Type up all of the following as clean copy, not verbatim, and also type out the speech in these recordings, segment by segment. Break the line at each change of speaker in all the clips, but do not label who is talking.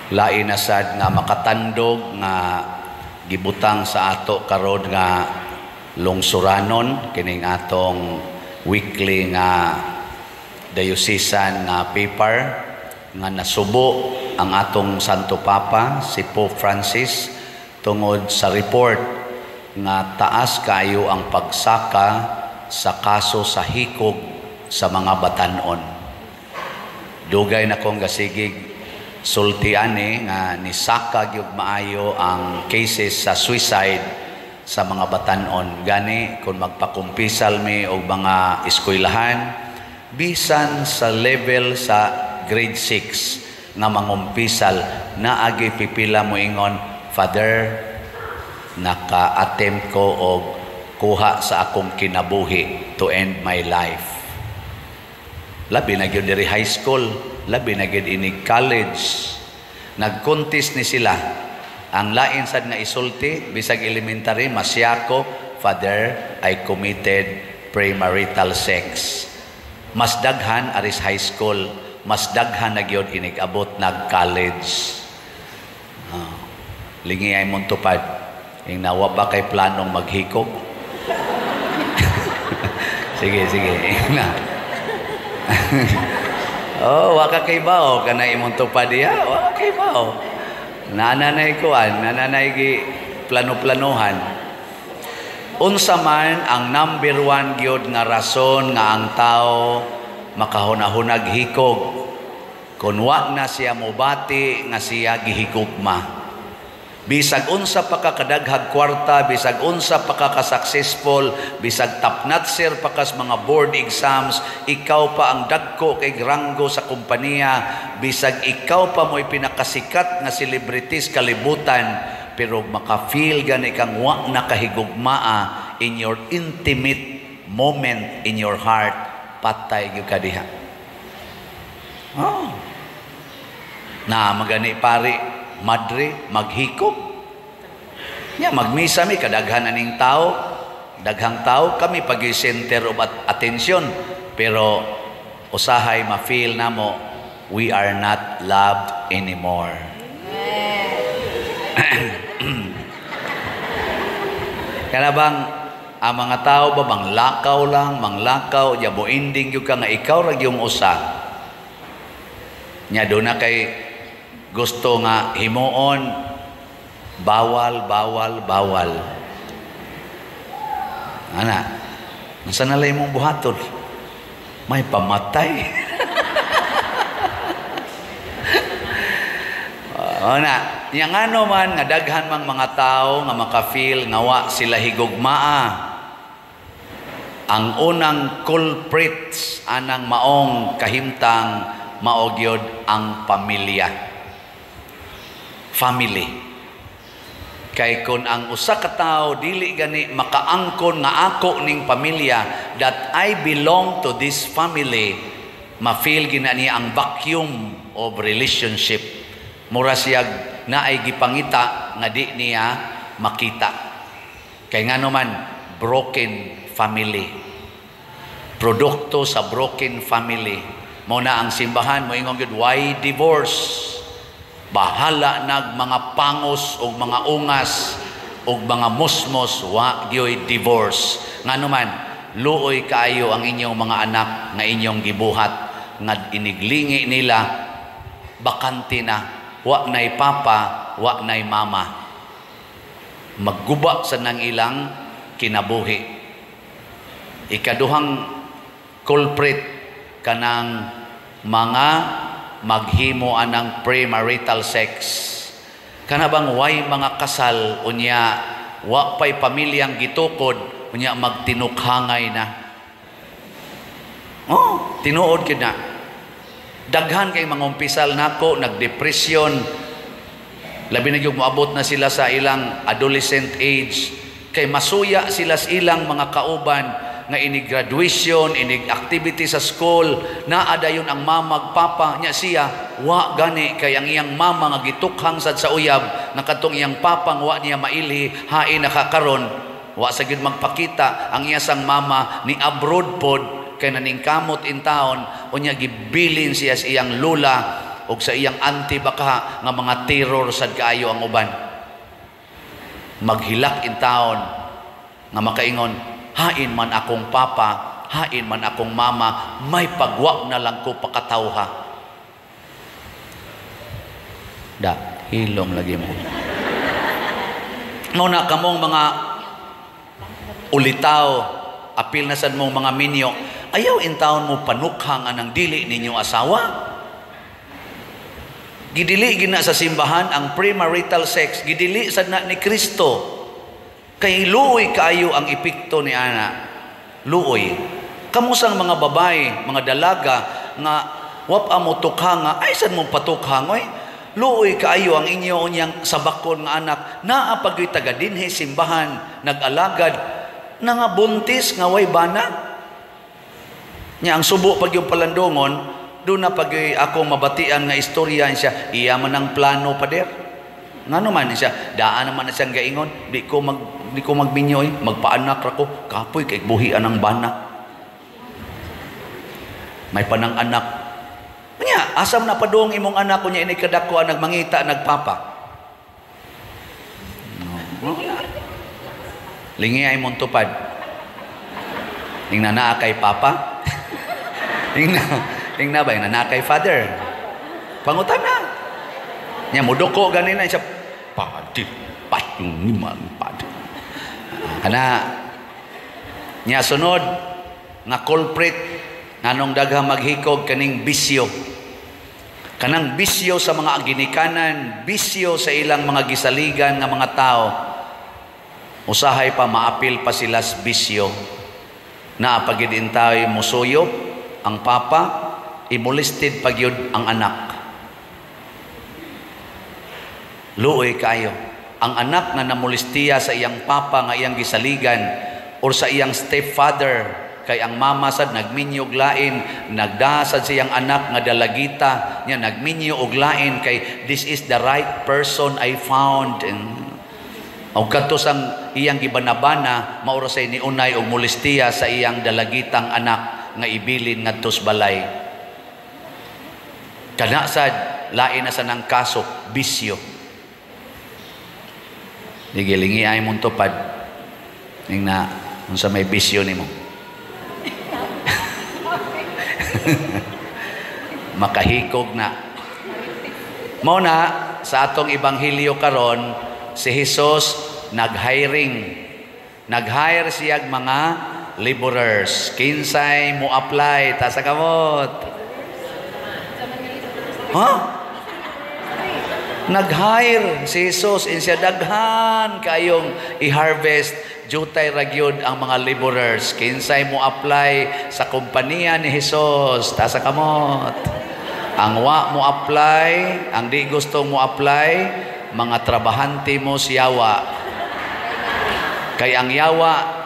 lain na sad nga makatandog nga gibutang sa ato karon nga lungsuranon kining atong weekly nga diocesan nga paper nga nasubo ang atong Santo Papa si Pope Francis tungod sa report nga taas kayo ang pagsaka sa kaso sa hikog sa mga batanon. Dugay na kong gasigig sultian nga nisaka gyud maayo ang cases sa suicide sa mga batanon. Gani kung magpakumpisal mi og mga eskwelahan bisan sa level sa grade 6 nga mangumpisal naagi pipila mo ingon, Father, naka-attempt ko og kuha sa akong kinabuhi to end my life. Labi na gyud diri high school, labi na gyud ini college. Nag-contest ni sila. Ang lain sad nga isulti bisag elementary masyako, Father, I committed premarital sex. Mas daghan aris high school, mas daghan na gyud inig abot nag-college. Lingi ay mong tupad. Ing nawa ba kay planong maghikog? Sige. Na. Waka kay bao kana imong tupad diha. Waka kay bao. Nananay kuan, nananay gi plano-planohan. Unsa man ang number 1 gyud nga rason nga ang tao makahunahunag hikog kun wa na siya mobati nga siya gihigugma. Bisag unsa pa ka kadaghag kwarta, bisag unsa pa ka successful, bisag top notcher pa kas mga board exams, ikaw pa ang dagko kay ranggo sa kompanya, bisag ikaw pa mo'y pinakasikat nga celebrities kalibutan, pero maka-feel gani kang wa na kahigugmaa in your intimate moment in your heart, patay gyud ka diha. Na magani pari madre maghikog nya magmisa mi kadaghan aning tao, daghang tao kami pag center of attention, pero usahay ma-feel namo we are not loved anymore. Kaya bang ang mga tao ba manglakaw ya mo ending yung ka nga ikaw ra yung usa nya do na kay gusto nga himuon bawal. Ana, nasa nalay mong buhaton? May pamatay. Ana, yang ano man nga daghan mang mga tao nga maka-feel nga wa sila higugmaa. Ang unang culprits anang maong kahimtang maogyod ang pamilya. Family. Kay kun ang usa ka tawo dili gani makaangkon nga ako ning pamilya that I belong to this family, ma-feel gina niya ang vacuum of relationship. Mura siya na ay gipangita nga di niya makita. Kay ngano man broken family. Produkto sa broken family. Mo na ang simbahan mo ingon gyud why divorce? Bahala nag mga pangos o mga ungas o mga musmos wa gyoy divorce. Ngano man luoy kaayo ang inyong mga anak nga inyong gibuhat nga iniglingi nila bakante na wa nay papa wa nay mama. Magguba sa nang ilang kinabuhi. Ikaduhang culprit kanang mga maghimo anang premarital sex. Kana bang way mga kasal unya wa pay pamilyang gitukod unya magtinukhangay na. Tinuod gid na. Daghan kay mga umpisal nako nagdepresyon. Labi na gyud moabot na sila sa ilang adolescent age kay masuya sila sa ilang mga kauban nga inig graduation, inig activity sa school, naada yun ang mama, papa niya siya, wa gani kay ang iyang mama nga gitukhang sad sa uyab, nakatong iyang papang wa niya mailhi, hain nakakaron, wa sa gyud magpakita ang iya sang mama ni abroad pod kay naningkamot in town, unya gibilin siya sa iyang lula ug sa iyang auntie baka nga mga terror sad kaayo ang uban. Maghilak in taon nga makaingon, hain man akong papa, hain man akong mama, may pagwa na lang ko pakatawha. Da, hilom lagi mo. Muna kamong mga ulitaw, apil na sad mong mga minyo, ayaw in taon mo panukhang anang dili ninyong asawa. Gidili gina sa simbahan ang premarital sex, gidili sad na ni Kristo. Kay luoy kaayo ang epekto ni ana. Luoy. Kamusang mga babae, mga dalaga nga wap amo tukhang nga ay sad mo patukhang oy. Luoy kaayo ang inyo unyang sabakon nga anak naa pagyoy taga dinhi simbahan nag-alagad na nga buntis nga way bana. Nya ang subo pag yung palandongon doon na pag ako mabatian nga istorya siya, iya man ang plano pader. Nga naman siya, daan naman na siyang gaingon, di ko magminyoy, magpaanak ako, kapoy kay buhian ang bana. May panang anak. Nya, asam na padong imong anak ko niya inikadako nagmangita, nagpapa. Lingi ay mong tupad. Tingnan na kay papa. Tingnan ba yung nanakay father? Pangutan na. Nya mudoko ganina siya. Padi, patong niman padi. Kana nya sunod nga culprit nganong daghang maghikog kaning bisyo. Kanang bisyo sa mga ginikanan, bisyo sa ilang mga gisaligan nga mga tao. Usahay pa maapil pa sila sa bisyo. Na pagid intay musuyop ang papa, imolested pagyud ang anak. Luoy kayo. Ang anak na namolestiya sa iyang papa nga iyang gisaligan or sa iyang stepfather kay ang mama sad nagminyo og lain, nagdasad sa iyang anak nga dalagita nya nagminyo og lain kay this is the right person I found. Og kadto sang iyang gibanabana maura say ni unay og molestiya sa iyang dalagitang anak nga ibilin ngadto sa balay. Kana sad lain na sa nang kaso bisyo. Digilingi ay mong tupad ning na unsa may bisyo nimo. Makahikog na. Mao na sa atong ebanghelyo karon si Jesus nag-hiring. Nag-hire siya mga laborers. Kinsay mo apply ta sa kamot. Ha? Nag-hire si Jesus in siya daghan kayong i-harvest jutay ragyod ang mga laborers. Kinsay mo apply sa kompanya ni Jesus ta sa kamot. Ang wa mo apply, ang di gusto mo apply, mga trabahante mo si yawa. Kay ang yawa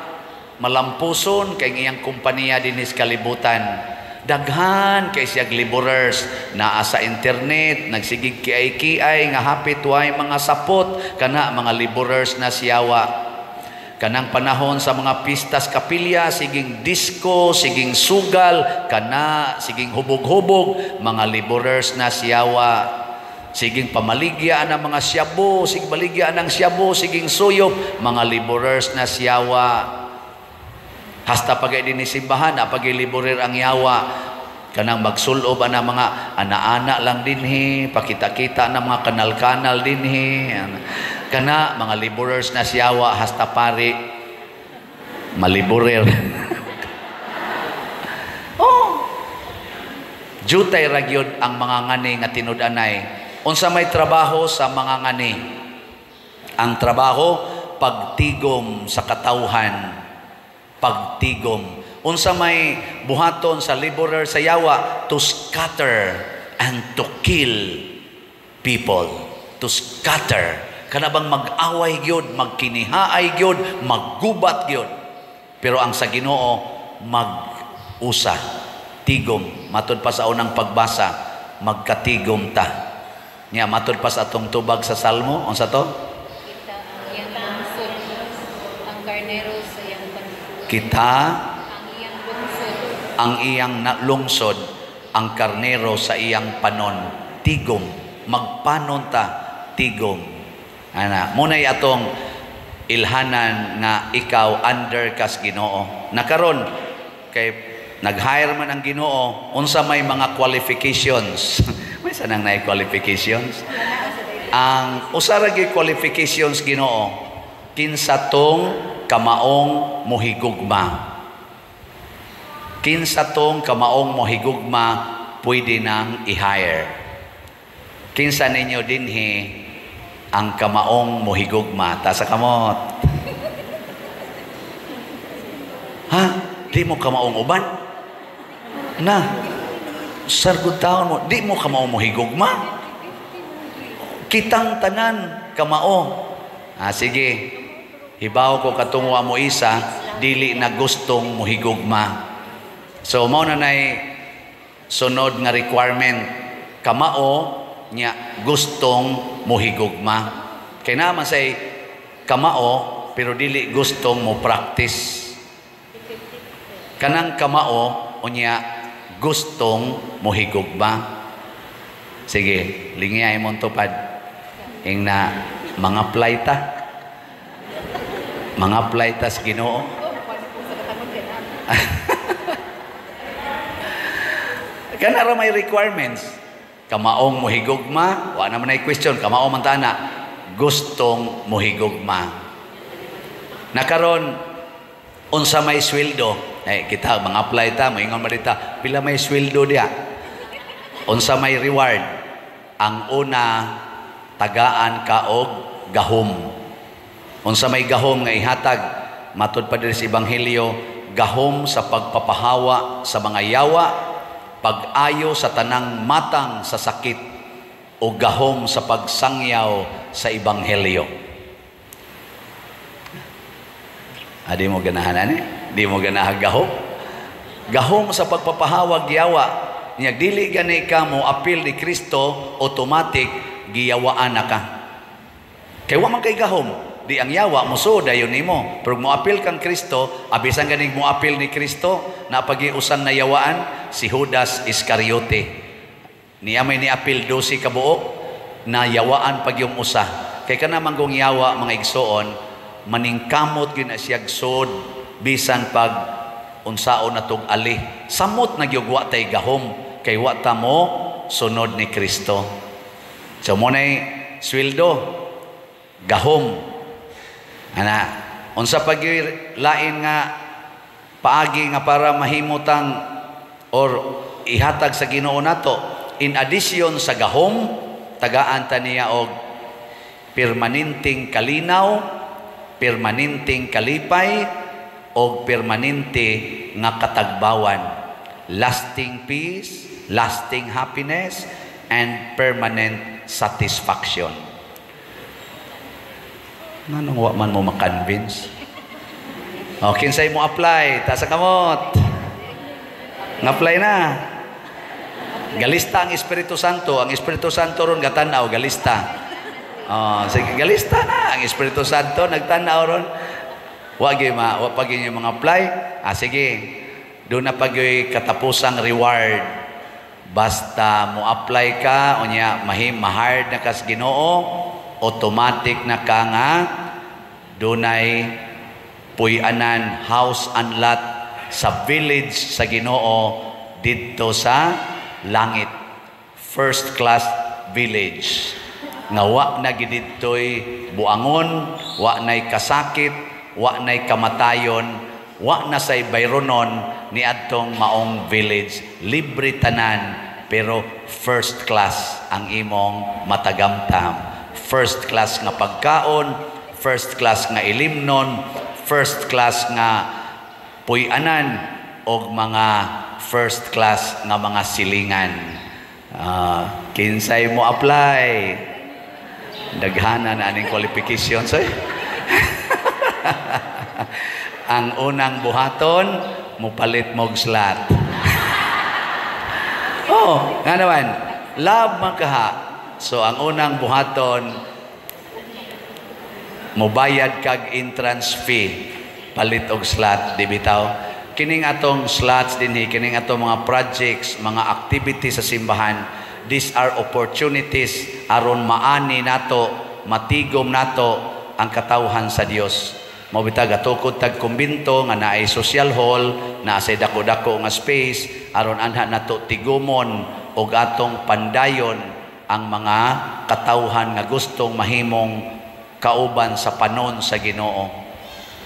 malampuson kay iyang kompanya dinis kalibutan. Daghan kay siya laborers naa sa internet nagsigig kiay-kiay nga hapit way mga sapot kana mga laborers na siyawa. Kanang panahon sa mga pistas kapilya siging disco, siging sugal, kana siging hubog-hubog, mga laborers na siyawa. Siging pamaligya ng mga siyabo, siging baligya ng siyabo, siging suyop, mga laborers na siyawa. Hasta pagay din simbahan, pagay laborer ang yawa. Kanang magsulob na mga ana-ana lang dinhi, pakita-kita na mga kanal-kanal dinhi. Kana mga laborers na siyawa, hasta pari maliborer. Oh. Jutay ragyod ang mga ngani nga tinud-anay. Unsa may trabaho sa mga ngani? Ang trabaho pagtigom sa katawhan. Pagtigom. Unsa may buhaton sa laborer sa yawa? To scatter and to kill people. To scatter. Kanabang mag-away gyud, magkinihaay gyud, maggubat gyud. Pero ang sa Ginoo mag-usa, tigom. Matud pa sa unang pagbasa, magkatigom ta. Nya matud pa sa atong tubag sa Salmo, unsa to?
Kita ang iyang lungsod, ang karnero sa iyang panon.
Kita
Ang iyang lungsod,
ang iyang lungsod, ang karnero sa iyang panon. tigom. Magpanon ta, tigom. Ana, munay atong ilhanan nga ikaw under kas Ginoo. Nakaron kay nag-hire man ang Ginoo, unsa may mga qualifications. May sanang na qualifications. Ang usaragi qualifications Ginoo, kinsa tong kamaong mohigugma. Kinsa tong kamaong mohigugma pwede nang i-hire. Kinsa ninyo dinhi ang kamaong mohigugma. Ta sa kamot. Ha? Di mo kamaong uban? Na, sargod taon mo, di mo kamaong mohigugma? Kitang tanan kamao. Sige, hibaw ko katungwa mo isa, dili na gustong mohigugma. So, mao na nay sunod nga requirement, kamao nya gustong mohigugma. Kaya naman say kamao, pero dili gustong mo practice. Kanang kamao, unya gustong mohigugma. Sige, lingiyay mong tupad. Ing na mga playta. Mga playta sa Ginoo. Kanara may requirements. Kamaong mohigugma, wa naman ay question, kamao man tana, gustong mohigugma. Nakaron, unsa may sweldo, kita mga apply ta, moingon marita, pila may sweldo dia. Unsa may reward, ang una, tagaan ka og gahom. Unsa may gahom nga ihatag, matud pa diri sa Ebanghelyo, gahom sa pagpapahawa sa mga yawa, pag-ayo sa tanang matang sa sakit, o gahom sa pagsangyaw sa Ebanghelyo. Di mo ganahan ani? Di mo ganahan gahom? Gahom sa pagpapahawag yawa. Niya dili gani ka mo apil ni Kristo, automatic giyawaan na ka. Kay wa man kay gahom, di ang yawa mo so dayon nimo. Pero mo apil kang Kristo, abisan ganing mo apil ni Kristo, na pagiusan na yawaan si Judas Iscariote. Niya may ni apil 12 ka buok, na yawaan pag yung usa. Kay kana manggong yawa mga igsoon, maningkamot gyud na siya sod bisan pag unsaon natong ali. Samot nagyugwa tay gahom kay wa ta mo sunod ni Kristo. So mo nay sweldo, gahom. Ana, unsa pag lain nga paagi nga para mahimutang or ihatag sa Ginoo nato, in addition sa gahom, tagaan ta niya og permanenteng kalinaw, permanenteng kalipay, o permanente nga katagbawan, lasting peace, lasting happiness, and permanent satisfaction. Nanong wa man mo makonvince? O, kinsay mo apply, ta sa kamot. Ng-apply na. Galista ang Espiritu Santo. Ang Espiritu Santo ron gatanaw, galista. Sige, galista na. Ang Espiritu Santo nagtanaw ron. Wa pag yung mga apply. Sige. Doon na pag yung katapusang reward. Basta mo apply ka, unya mahard na kas Ginoo, automatic na ka nga dunay puy-anan house and lot sa village sa Ginoo didto sa langit. First class village. Nga wa na gididtoy buangon, wa nay kasakit, wa nay kamatayon, wa na say bayronon ni adtong maong village. Libre tanan, pero first class ang imong matagamtam. First class nga pagkaon, first class nga ilimnon, first class nga puy-anan, o mga first class nga mga silingan. Kinsay mo apply? Daghana na aning qualifications. Ang unang buhaton, mupalit mog slot. Nga naman, love man kaha. So, ang unang buhaton, mubayad kag entrance fee, palit og slot, di bitaw. Kining atong slots dinhi, kining atong mga projects, mga activities sa simbahan, These are opportunities aron maani nato, matigom nato ang katawhan sa Dios. Mabitag atukod tag kumbinto nga naay social hall, na sa dako-dako nga space aron anha nato tigumon og atong pandayon ang mga katawhan nga gustong mahimong kauban sa panon sa Ginoo.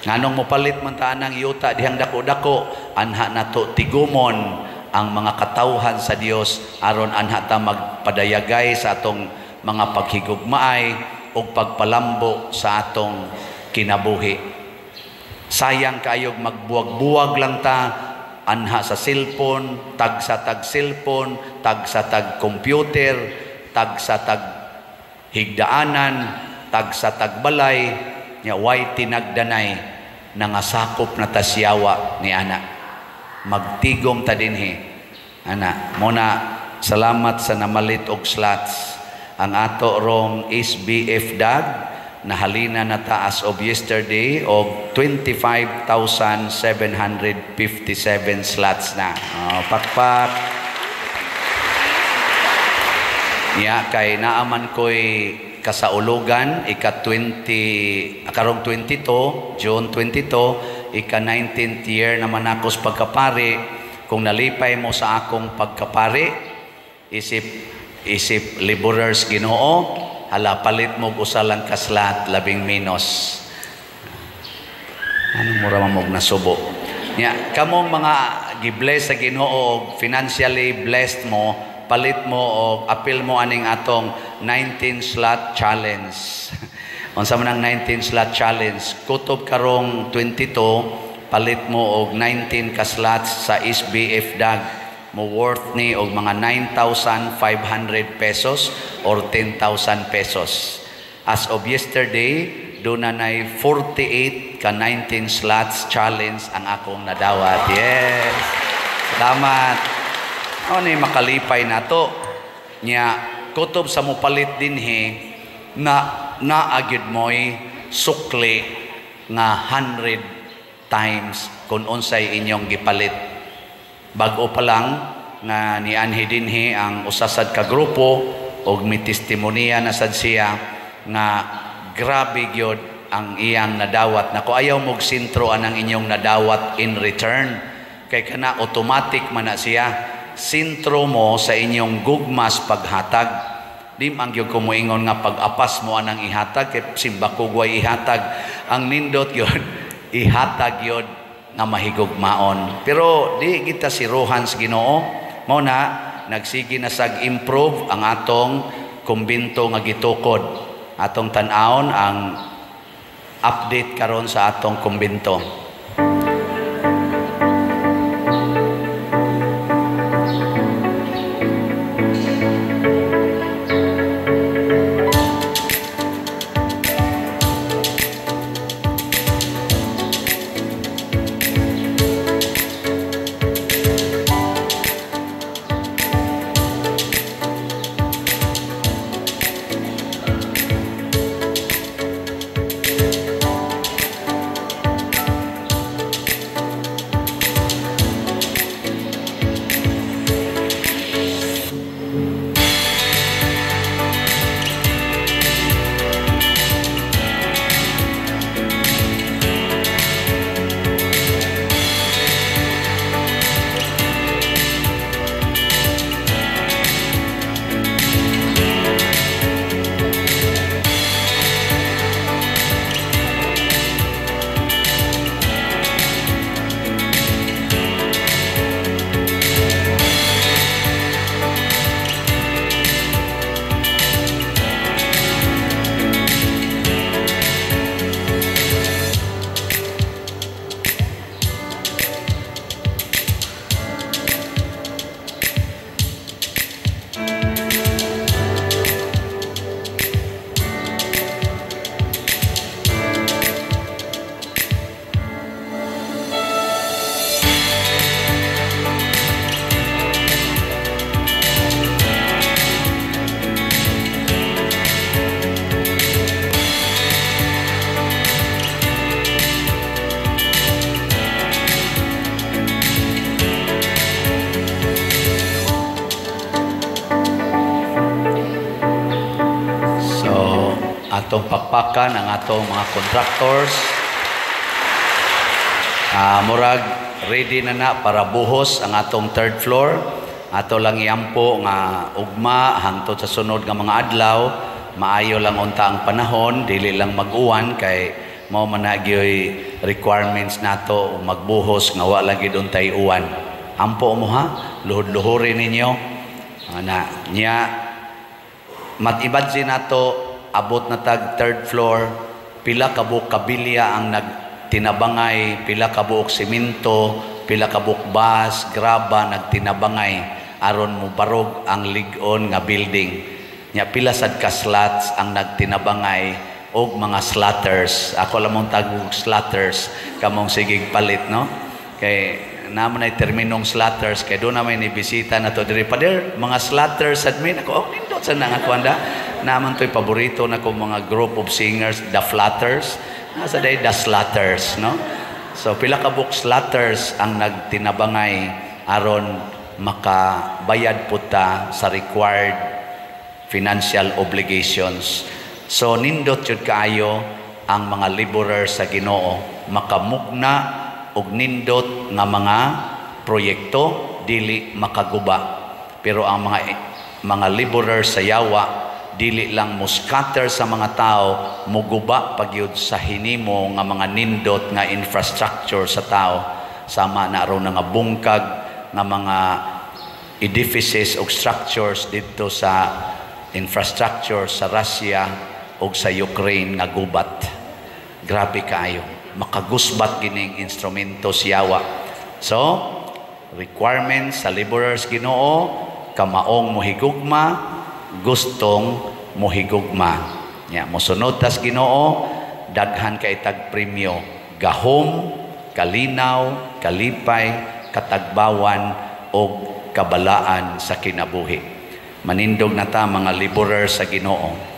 Nganong mopalit man ta nang yuta dihang dako-dako, anha nato tigumon ang mga katawhan sa Dios aron anha ta magpadayagay sa atong mga paghigugmaay o pagpalambo sa atong kinabuhi. Sayang kayog magbuwag-buwag lang ta anha sa cellphone, tag sa tag cellphone, tag sa tag computer, tag sa tag higdaanan, tag sa tag balay, nya way tinagdanay nangasakop na tasyawa ni ana. Magtigom ta dinhi ana. Muna salamat sa namalit og slots ang ato rong SBF DAG na halina na ta as of yesterday og 25,757 slots na. Pakpak. Ya kay naaman ko'y kasaulugan ika-20 karong 22 June 22 ika-19th year naman ako sa pagkapari. Kung nalipay mo sa akong pagkapari, isip laborers Ginoo, hala palit mo usalang kaslat labing minos. Anong mura mamog na subo? Nya, kamong mga gibless sa Ginoo, financially blessed mo, palit mo o appeal mo aning atong 19 slot challenge. Unsa man ang 19 slot challenge? Kutob karong 22, palit mo og 19 ka slots sa SBF DAG. Mo worth ni og mga 9,500 pesos or 10,000 pesos. As of yesterday, doon na 48 ka 19 slots challenge ang akong nadawat. Yes! Salamat! Ano ni makalipay na to? Nya, kutob sa mupalit dinhi na naagid mo'y sukli nga 100 times kung unsay inyong gipalit. Bago pa lang nga nianhi dinhi ang usasad ka grupo og may testimonya na sad siya nga grabe gyud ang iyang nadawat. Nako ayaw mog sintro anang inyong nadawat in return. Kay kana automatic man na siya. Sintro mo sa inyong gugmas paghatag. Di man gyud ko moingon nga pag-apas mo anang ihatag kay simbako way ihatag. Ang nindot gyud ihatag gyud nga mahigugmaon. Pero di kita siruhan sa Ginoo. Mao na nagsige na sag improve ang atong kumbinto nga gitukod. Atong tan-awon ang update karon sa atong kumbinto. atong pakpakan ang atong mga contractors. Murag ready na para buhos ang atong third floor. Ato lang iampo nga ugma hangtod sa sunod nga mga adlaw. Maayo lang unta ang panahon, dili lang mag-uwan kay mao man na gyoy requirements nato magbuhos nga wala gid untay uwan. Ampo mo ha, luhod-luhurin ninyo. Nya matibadsi nato abot na tag third floor, pila ka buok kabilya ang nagtinabangay, pila ka buok simento, pila ka buok bas, graba nagtinabangay aron mo barog ang lig-on nga building. Nya pila sad ka slats ang nagtinabangay og mga slatters. Ako lamang tagog slatters kamong sigig palit no. Kay naman ay terminong slatters kay do na may nibisita na to diri pader mga slatters admin ako nindot sa nang akwanda naman to'y paborito na ko mga group of singers, the Flatters. Nasa day, the Slatters, no? So, pila ka book slatters ang nagtinabangay aron makabayad po ta sa required financial obligations. So, nindot yun kaayo ang mga laborers sa Ginoo. Makamugna og nindot nga mga proyekto, dili makaguba. Pero ang mga laborers sa yawa, dili lang mo scatter sa mga tao, muguba pagyud sa hinimo nga mga nindot nga infrastructure sa tao. Sama na ron nga bungkag nga mga edifices o structures dito sa infrastructure sa Russia o sa Ukraine nga gubat. Grabe kaayo. Makagusbat gining instrumento siyawa. So, requirements sa laborers Ginoo, kamaong mohigugma, gustong mohigugma. Mosunod tas Ginoo, daghan kay tag premyo, gahom, kalinaw, kalipay, katagbawan o kabalaan sa kinabuhi. Manindog na ta mga laborer sa Ginoo.